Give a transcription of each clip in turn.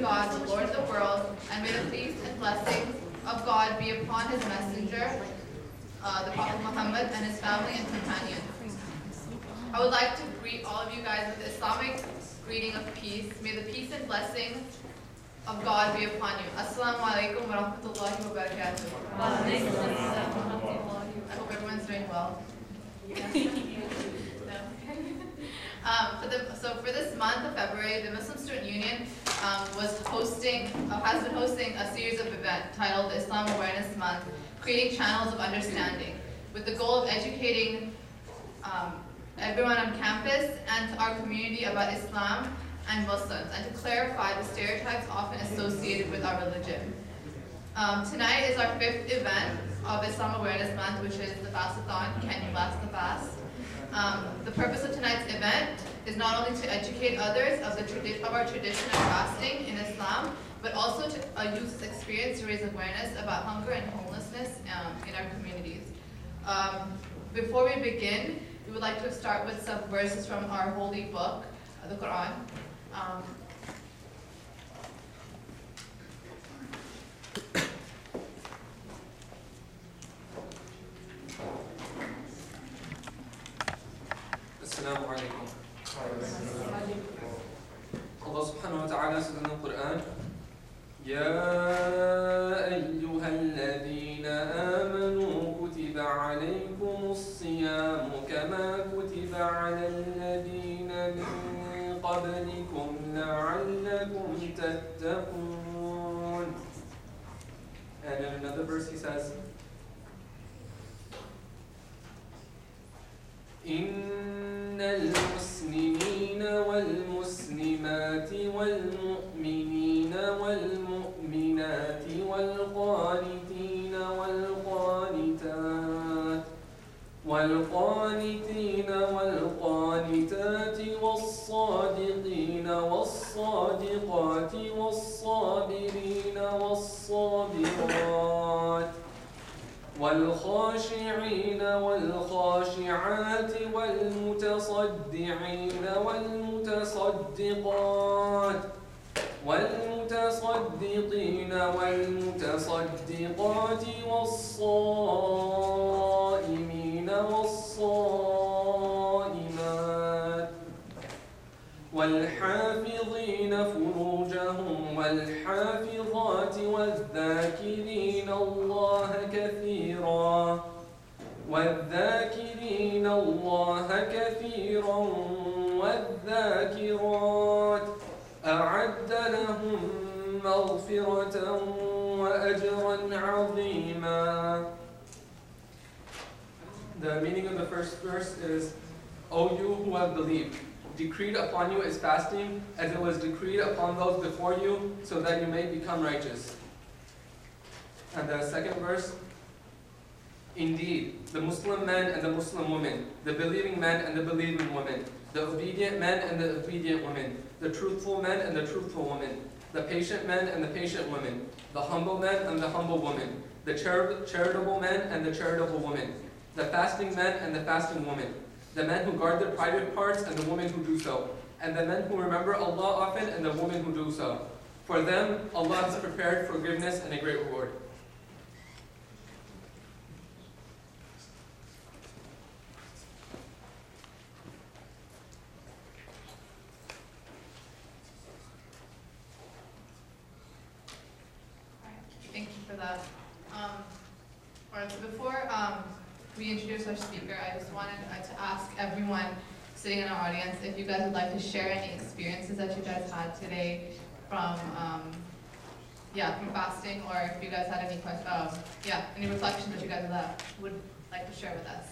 God, the Lord of the world, and may the peace and blessings of God be upon his messenger, the Prophet Muhammad, and his family and companions. I would like to greet all of you guys with the Islamic greeting of peace. May the peace and blessings of God be upon you. Assalamu alaikum wa rahmatullahi wa barakatuh. I hope everyone's doing well. For this month of February, the Muslim Student Union has been hosting a series of events titled Islam Awareness Month, Creating Channels of Understanding, with the goal of educating everyone on campus and to our community about Islam and Muslims, and to clarify the stereotypes often associated with our religion. Tonight is our 5th event of Islam Awareness Month, which is the Fastathon, Can You Last the Fast? The purpose of tonight's event is not only to educate others of our tradition of fasting in Islam, but also to use this experience to raise awareness about hunger and homelessness in our communities. Before we begin, we would like to start with some verses from our holy book, the Quran. Assalamu alaikum. Allah subhanahu wa ta'ala says in the Quran, يا أيها الذين آمنوا كتب عليكم الصيام كما كتب على الذين من قبلكم لعلكم تتقون. And in another verse he says, إن المسلمين والمسلمات والمؤمنين والمؤمنات والقانتين والقانتات والصادقين والصادقات والصابرين والصابرات والخاشعين والخاشعات والمتصدعين والمتصدقات والمتصدقين والمتصدقات والصائمين والصائمات والحافظين فروجهم والحافظات والذاكرين الله كثيرا والذاكرات أعد لهم مغفرة وأجرا عظيما. The meaning of the first verse is, O you who have believed, decreed upon you is fasting as it was decreed upon those before you, so that you may become righteous. And the second verse, indeed, the Muslim men and the Muslim women, the believing men and the believing women, the obedient men and the obedient women, the truthful men and the truthful women, the patient men and the patient women, the humble men and the humble women, the charitable men and the charitable women, the fasting men and the fasting women, the men who guard their private parts and the women who do so, and the men who remember Allah often and the women who do so. For them, Allah has prepared forgiveness and a great reward. Thank you for that. Alright, so before we introduce our speaker, I just wanted to ask everyone sitting in our audience if you guys would like to share any experiences that you guys had today from fasting, or if you guys had any any reflections that you guys would like to share with us.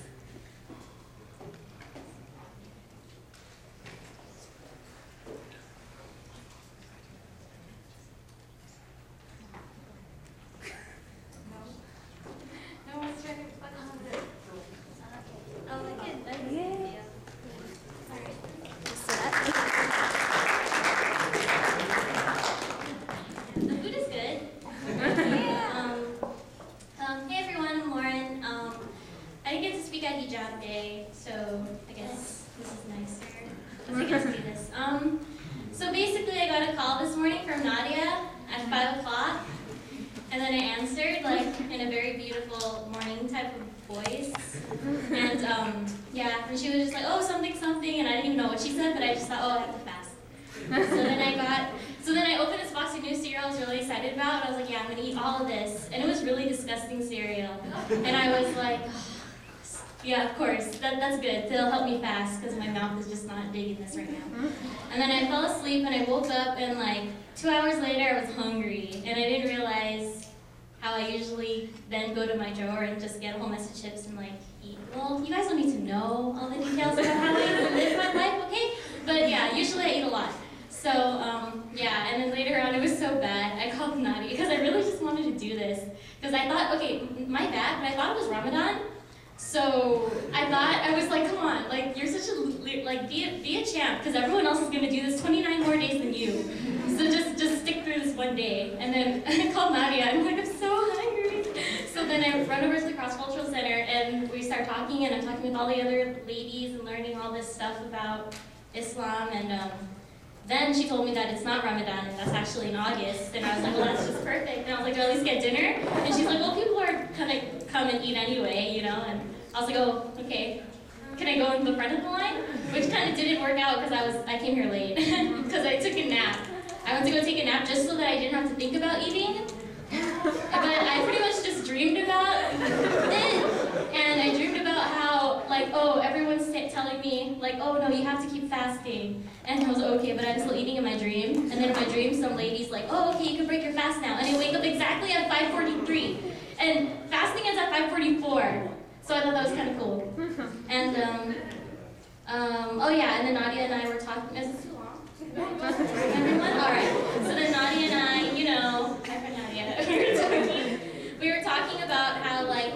Hey everyone, I'm Lauren. I didn't get to speak in a very beautiful morning type of voice. And yeah, and she was just like, oh, something, something, and I didn't even know what she said, but I just thought, oh, I have to fast. So then I opened this box of new cereal I was really excited about, and I was like, yeah, I'm gonna eat all of this. And it was really disgusting cereal. And I was like, oh, yeah, of course, that's good. It'll help me fast, because my mouth is just not digging this right now. And then I fell asleep, and I woke up, and like 2 hours later, I was hungry. And I didn't realize how I usually then go to my drawer and just get a whole mess of chips and like eat. Well, you guys don't need to know all the details about how I live my life, okay? But yeah, usually I eat a lot. So yeah, and then later on it was so bad, I called Nadia because I really just wanted to do this. Because I thought, okay, my bad, but I thought it was Ramadan. So I was like, come on, like you're such a, like be a champ because everyone else is gonna do this 29 more days than you. So just stick through this one day. And then I called Nadia, and I'm like, I'm so hungry. So then I run over to the Cross Cultural Center and we start talking, and I'm talking with all the other ladies and learning all this stuff about Islam. And then she told me that it's not Ramadan, and that's actually in August. And I was like, well, that's just perfect. And I was like, do I at least get dinner? And she's like, well, people are gonna come and eat anyway, you know? And I was like, oh, okay. Can I go in the front of the line? Which kind of didn't work out because I came here late because I took a nap. I went to go take a nap just so that I didn't have to think about eating. But I pretty much just dreamed about it. And I dreamed about how, like, oh, everyone's telling me, like, oh, no, you have to keep fasting. And I was like, okay, but I'm still eating in my dream. And then in my dream, some lady's like, oh, okay, you can break your fast now. And I wake up exactly at 5:43. And fasting is at 5:44. So I thought that was kind of cool. And, oh yeah, and then Nadia and I were talking, is this too long? Everyone? All right. So then Nadia and I, you know, my friend Nadia, we were talking about how, like,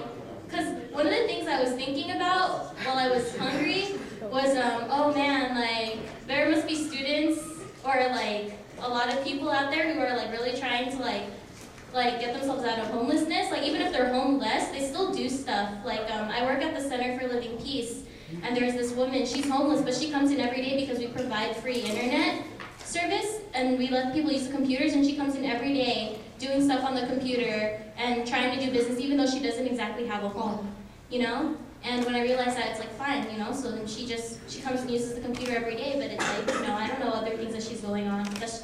because one of the things I was thinking about while I was hungry was, oh man, like, there must be students or, like, a lot of people out there who are, like, really trying to, like get themselves out of homelessness. Like, even if they're homeless, they still do stuff. Like, I work at the Center for Living Peace, and there's this woman, she's homeless, but she comes in every day because we provide free internet service, and we let people use the computers, and she comes in every day doing stuff on the computer and trying to do business, even though she doesn't exactly have a home, you know? And when I realized that, it's like, fine, you know, so then she comes and uses the computer every day, but it's like, you know, I don't know other things that she's going on, that's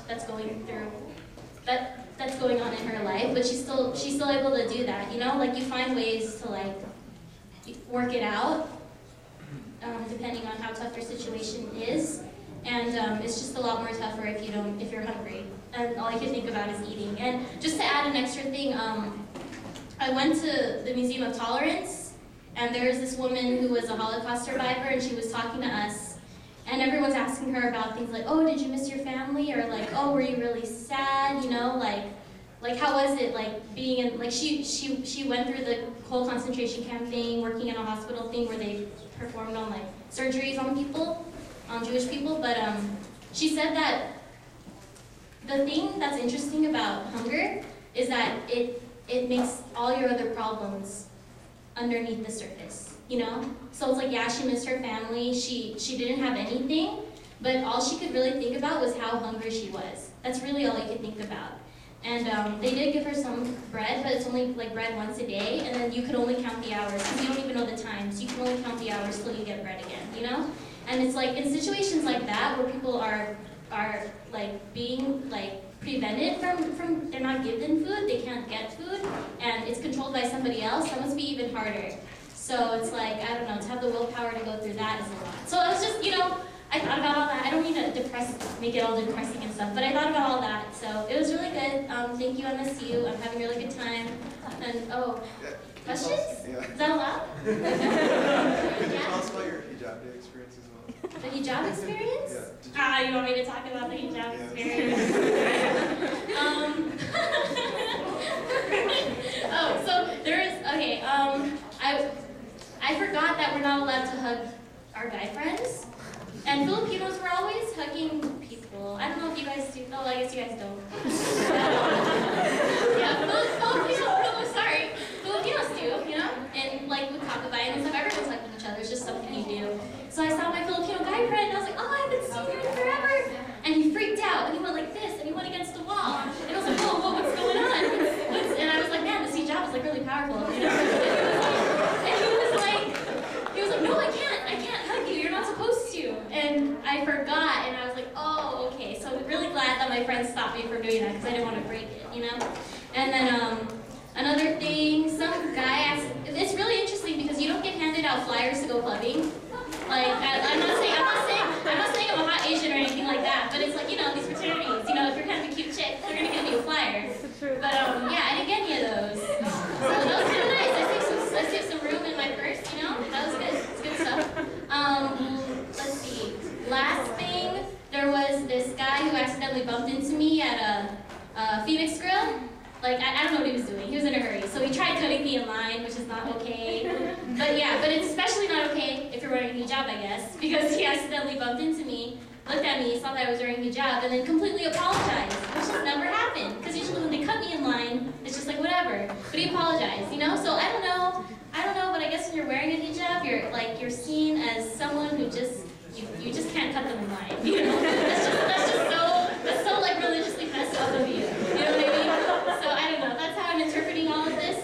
going on in her life, but she's still able to do that, you know? Like, you find ways to, like, work it out, depending on how tough your situation is, and it's just a lot more tougher if you're hungry, and all I can think about is eating. And just to add an extra thing, I went to the Museum of Tolerance, and there was this woman who was a Holocaust survivor, and she was talking to us, and everyone's asking her about things like, oh, did you miss your family? Or like, oh, were you really sad? You know, like how was it, like being in, like she went through the whole concentration camp thing, working in a hospital thing where they performed on like surgeries on people, on Jewish people. But she said that the thing that's interesting about hunger is that it makes all your other problems underneath the surface, you know? So it's like, yeah, she missed her family, she didn't have anything, but all she could really think about was how hungry she was. That's really all you could think about. And they did give her some bread, but it's only like bread once a day, and then you could only count the hours, because you don't even know the times. You can only count the hours till you get bread again, you know? And it's like, in situations like that, where people are like being like prevented from they're not given food, they can't get food, and it's controlled by somebody else, that must be even harder. So it's like, I don't know, to have the willpower to go through that is a lot. So I was just, you know, I thought about all that. I don't mean to make it all depressing and stuff, but I thought about all that. So it was really good. Thank you, MSU. I'm having a really good time. And questions? Yeah. Is that allowed? Could you tell us about your hijab day experience as well? The hijab experience? Yeah. You want me to talk about the hijab experience? So there is, okay, I forgot that we're not allowed to hug our guy friends. And Filipinos were always hugging people. I don't know if you guys do. Oh, I guess you guys don't. Yeah, Filipinos do, you know? And like with kakabayan and stuff, everyone's hugging each other. It's just something you do. So I saw my Filipino guy friend, and I was like, oh, I haven't seen him in forever. And he freaked out, and he went like this, and he went against the wall. And I was like, whoa, what's going on? And I was like, man, this hijab is like really powerful. my friends stopped me from doing that because I didn't want to break it, you know? And then another thing, some guy asked, it's really interesting because you don't get handed out flyers to go clubbing. Like, I'm not saying I'm a hot Asian or anything like that, but it's like, you know, these fraternities, you know, if you're kind of a cute chick, they're gonna give you a flyer. But yeah, I didn't get any of those. So that was kind of nice. I saved some room in my purse, you know? That was good. It's good stuff. Let's see. Last thing, there was this guy who accidentally bumped into me at a Phoenix Grill. Like, I don't know what he was doing. He was in a hurry. So he tried cutting me in line, which is not okay. But yeah, but it's especially not okay if you're wearing a hijab, I guess, because he accidentally bumped into me, looked at me, saw that I was wearing a hijab, and then completely apologized, which has never happened. Because usually when they cut me in line, it's just like, whatever. But he apologized, you know? So I don't know, but I guess when you're wearing a hijab, you're seen as someone who you just can't cut them in line. You know? That's so like religiously messed up of you. You know what I mean? So I don't know. That's how I'm interpreting all of this.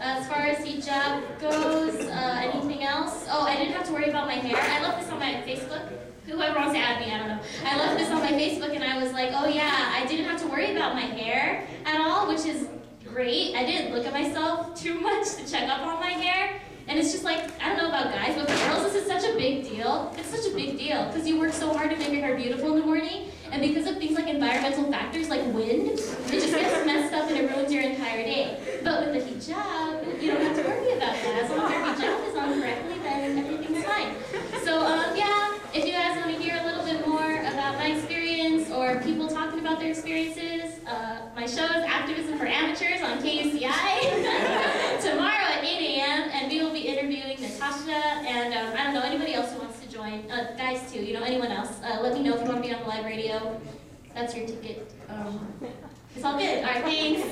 As far as hijab goes, anything else? Oh, I didn't have to worry about my hair. I left this on my Facebook. Whoever wants to add me, I don't know. I left this on my Facebook and I was like, oh yeah, I didn't have to worry about my hair at all, which is great. I didn't look at myself too much to check up on my hair. And it's just like, I don't know about guys, but for girls, this is such a big deal. It's such a big deal because you work so hard to make your hair beautiful in the morning. And because of things like environmental factors like wind, it just gets messed up and it ruins your entire day. But with the hijab, you don't have to worry about that. As long as your hijab is on correctly, then everything's fine. So yeah, if you guys want to hear a little bit more about my experience or people talking about their experiences, my show is Activism for Amateurs on KUCI tomorrow at 8 a.m. And we will be interviewing Natasha and I don't know, anybody else who wants to join. Guys too, you know, anyone else. Let me know if you want to be on the live radio. That's your ticket. It's all good. All right, thanks.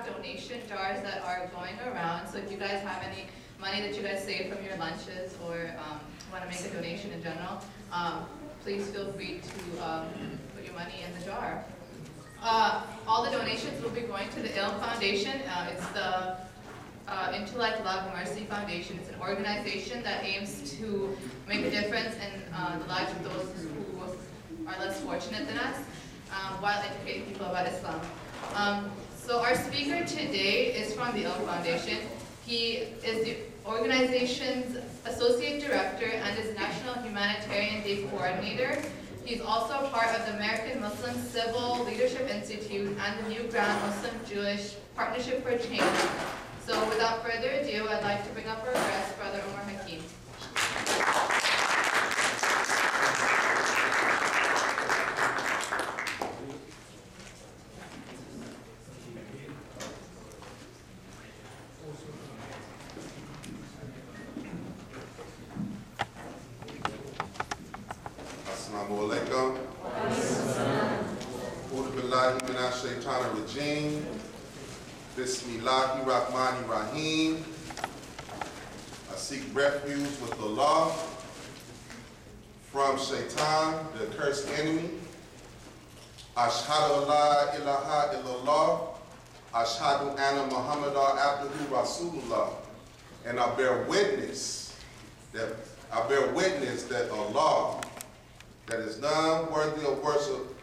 Donation jars that are going around, so if you guys have any money that you guys save from your lunches or want to make a donation in general, please feel free to put your money in the jar. All the donations will be going to the ILM Foundation. It's the Intellect, Love, and Mercy Foundation. It's an organization that aims to make a difference in the lives of those who are less fortunate than us while educating people about Islam. So our speaker today is from the ILM Foundation. He is the organization's associate director and is National Humanitarian Day coordinator. He's also part of the American Muslim Civil Leadership Institute and the New Ground Muslim-Jewish Partnership for Change. So without further ado, I'd like to bring up our guest, Brother Omar Hakim. Assalamu alaikum. A'udhu billahi minash shaitanir rajim. Bismillahir rahmanir rahim. I seek refuge with Allah from shaitan, the accursed enemy. Ashhadu la ilaha illallah. Ashhadu anna Muhammadan abduhu rasulullah. And I bear witness that Allah, that is none worthy of worship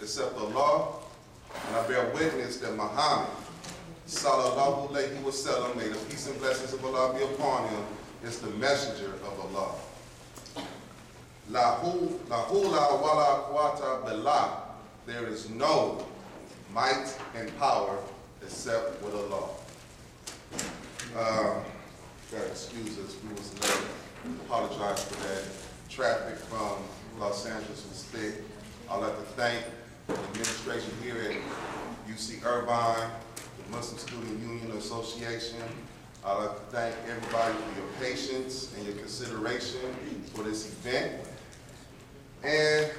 except Allah, and I bear witness that Muhammad, sallallahu alayhi wa sallam, may the peace and blessings of Allah be upon him, is the messenger of Allah. La hula wa la quwwata billah. There is no might and power except with Allah. Gotta excuse us, we was late. Apologize for that. Traffic from Los Angeles was thick. I'd like to thank the administration here at UC Irvine, the Muslim Student Union Association. I'd like to thank everybody for your patience and your consideration for this event. And